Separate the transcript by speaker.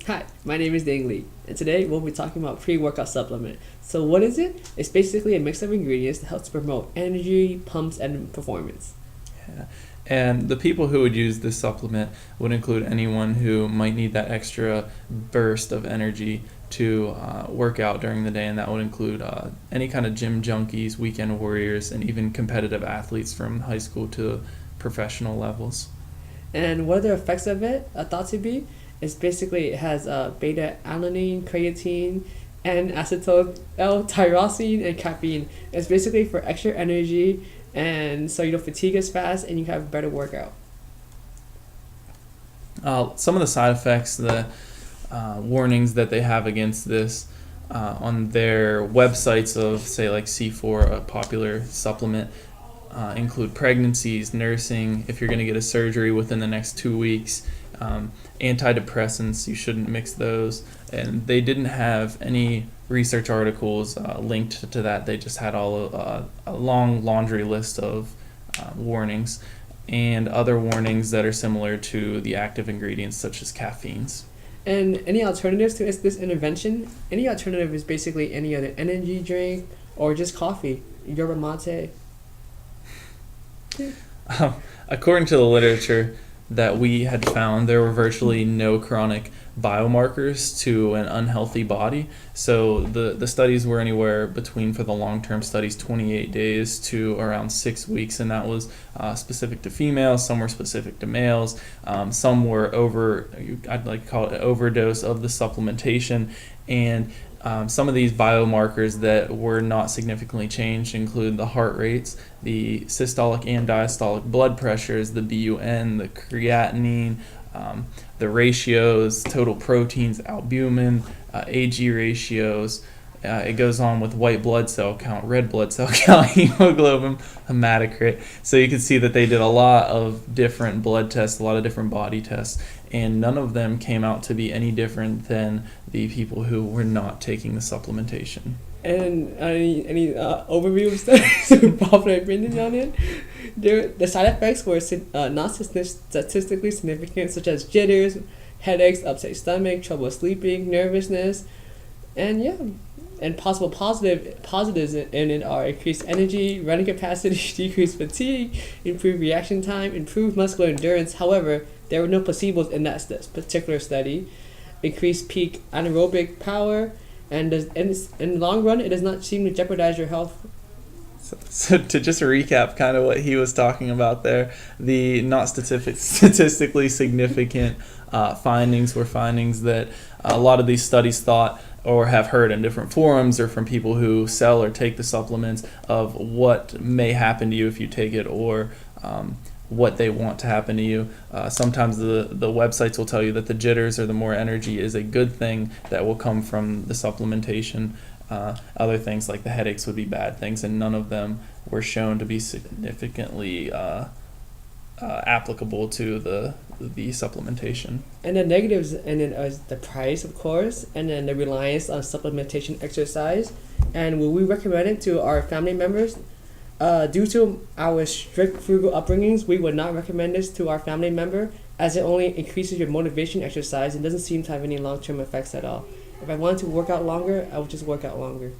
Speaker 1: Hi, my name is Dang Lee, and today we'll be talking about pre-workout supplement. So what is it? It's basically a mix of ingredients that helps promote energy, pumps, and performance.
Speaker 2: Yeah. And the people who would use this supplement would include anyone who might need that extra burst of energy to work out during the day, and that would include any kind of gym junkies, weekend warriors, and even competitive athletes from high school to professional levels.
Speaker 1: And what are the effects of it thought to be? It's basically it has beta-alanine, creatine, and acetyl L-tyrosine and caffeine. It's basically for extra energy, and so you don't fatigue as fast and you have a better workout.
Speaker 2: Some of the side effects, the warnings that they have against this on their websites of, say, like C4, a popular supplement, include pregnancies, nursing, if you're going to get a surgery within the next 2 weeks, antidepressants, you shouldn't mix those. And they didn't have any research articles linked to that. They just had a long laundry list of warnings and other warnings that are similar to the active ingredients such as caffeines.
Speaker 1: And any alternatives to this intervention? Any alternative is basically any other energy drink or just coffee, yerba mate.
Speaker 2: According to the literature that we had found, there were virtually no chronic biomarkers to an unhealthy body. So the studies were anywhere between, for the long-term studies, 28 days to around 6 weeks, and that was specific to females. Some were specific to males. Some were I'd like to call it an overdose of the supplementation, and some of these biomarkers that were not significantly changed include the heart rates, the systolic and diastolic blood pressures, the BUN, the creatinine, the ratios, total proteins, albumin, AG ratios. It goes on with white blood cell count, red blood cell count, hemoglobin, hematocrit. So you can see that they did a lot of different blood tests, a lot of different body tests, and none of them came out to be any different than the people who were not taking the supplementation.
Speaker 1: And any overview of studies, popular opinion on it? The side effects were not statistically significant, such as jitters, headaches, upset stomach, trouble sleeping, nervousness, and yeah. And possible positives in it are increased energy, running capacity, decreased fatigue, improved reaction time, improved muscular endurance. However, there were no placebos in that particular study. Increased peak anaerobic power, and in the long run, it does not seem to jeopardize your health.
Speaker 2: So to just recap kind of what he was talking about there, the not statistically significant findings were findings that a lot of these studies thought or have heard in different forums or from people who sell or take the supplements of what may happen to you if you take it, or what they want to happen to you. Sometimes the websites will tell you that the jitters or the more energy is a good thing that will come from the supplementation. Other things like the headaches would be bad things, and none of them were shown to be significantly applicable to the supplementation.
Speaker 1: And the negatives in it is the price, of course, and then the reliance on supplementation exercise. And will we recommend it to our family members? Due to our strict frugal upbringings, we would not recommend this to our family member, as it only increases your motivation exercise and doesn't seem to have any long-term effects at all. If I wanted to work out longer, I would just work out longer.